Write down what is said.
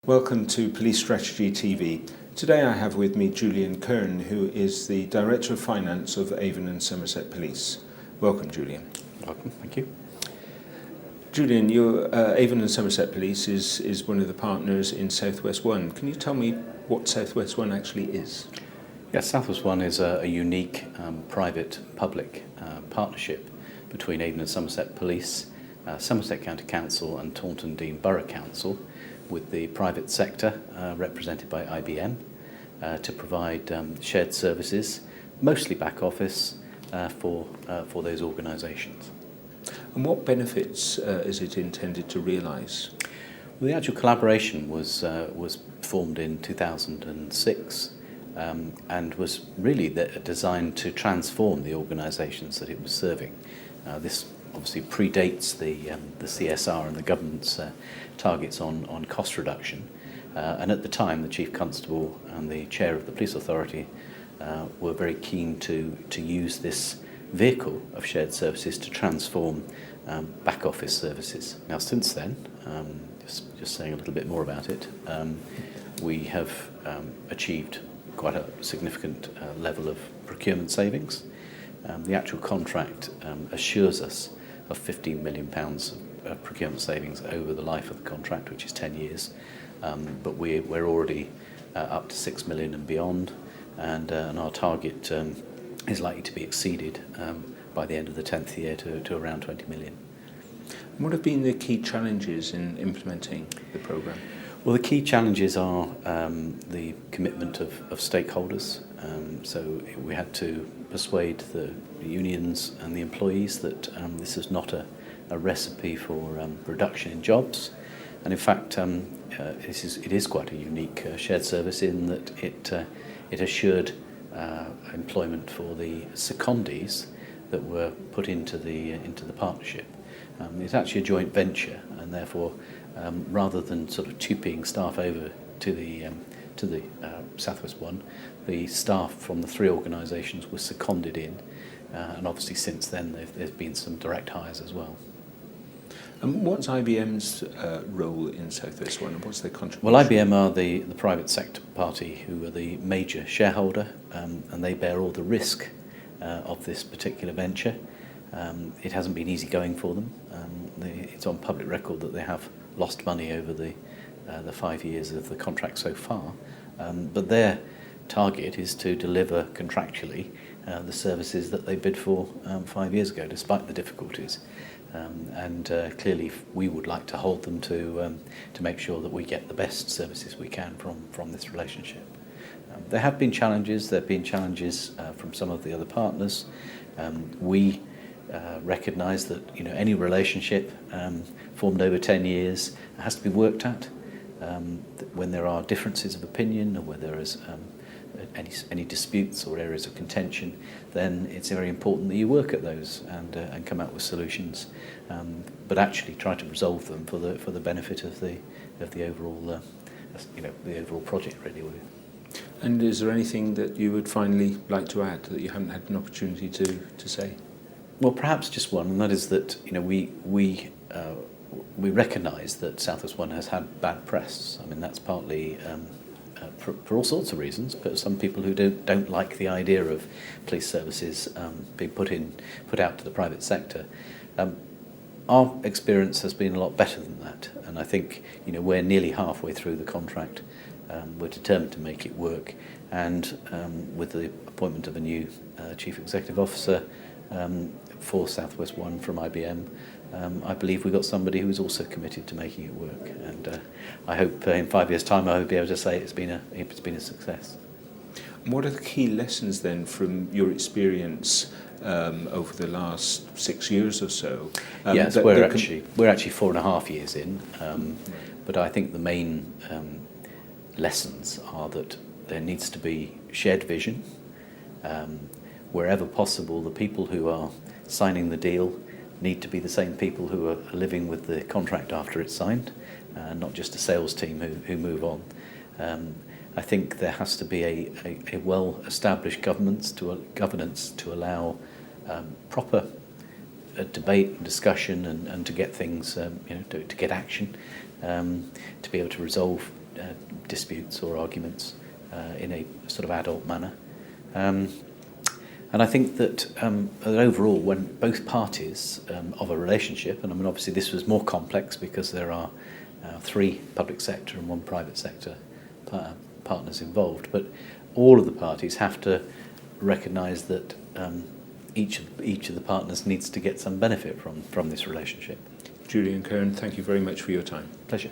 Welcome to Police Strategy TV. Today I have with me Julian Kern, who is the Director of Finance of Avon and Somerset Police. Welcome, Julian. Welcome, thank you. Julian, your Avon and Somerset Police is one of the partners in South West One. Can you tell me what South West One actually is? Yes, South West One is a unique private-public partnership between Avon and Somerset Police, Somerset County Council and Taunton Deane Borough Council, with the private sector represented by IBM to provide shared services, mostly back office, for those organisations. And what benefits is it intended to realise? Well, the actual collaboration was formed in 2006 and was really designed to transform the organisations that it was serving. This obviously predates the CSR and the government's targets on cost reduction. And at the time, the Chief Constable and the Chair of the Police Authority were very keen to use this vehicle of shared services to transform back office services. Now, since then, just saying a little bit more about it, we have achieved quite a significant level of procurement savings. The actual contract assures us of £15 million of procurement savings over the life of the contract, which is 10 years. But we're already up to 6 million and beyond, and our target is likely to be exceeded by the end of the 10th year to around 20 million. What have been the key challenges in implementing the programme? Well, the key challenges are the commitment of stakeholders. So we had to persuade the unions and the employees that this is not a recipe for reduction in jobs. And in fact, it is quite a unique shared service in that it assured employment for the secondees that were put into the partnership. It's actually a joint venture, and therefore, rather than sort of tuping staff over to the South West One, the staff from the three organisations were seconded in, and obviously since then there's been some direct hires as well. And what's IBM's role in South West One, and what's their contribution? Well, IBM are the private sector party who are the major shareholder, and they bear all the risk of this particular venture. It hasn't been easy going for them. It's on public record that they have lost money over the 5 years of the contract so far, but their target is to deliver contractually the services that they bid for 5 years ago, despite the difficulties. And clearly, we would like to hold them to make sure that we get the best services we can from this relationship. There have been challenges. There have been challenges from some of the other partners. We recognise that any relationship formed over 10 years has to be worked at. When there are differences of opinion, or where there is any disputes or areas of contention, then it's very important that you work at those and come out with solutions, but actually try to resolve them for the benefit of the overall the overall project, really. And is there anything that you would finally like to add that you haven't had an opportunity to say? Well, perhaps just one, and that is that we recognise that South West One has had bad press. I mean, that's partly for all sorts of reasons, but some people who don't like the idea of police services being put out to the private sector. Our experience has been a lot better than that, and I think we're nearly halfway through the contract. We're determined to make it work, and with the appointment of a new Chief Executive Officer for South West One from IBM, I believe we've got somebody who's also committed to making it work, and I hope in 5 years' time I will be able to say it's been a success. What are the key lessons then from your experience over the last 6 years or so? Yes, we're actually 4.5 years in, but I think the main lessons are that there needs to be shared vision. Wherever possible, the people who are signing the deal need to be the same people who are living with the contract after it's signed, not just a sales team who move on. I think there has to be a well-established governance to allow proper debate and discussion and to get things, to get action, to be able to resolve disputes or arguments in a sort of adult manner. And I think that overall, when both parties of a relationship, and I mean obviously this was more complex because there are 3 public sector and 1 private sector partners involved, but all of the parties have to recognise that each of the partners needs to get some benefit from this relationship. Julian Kern, thank you very much for your time. Pleasure.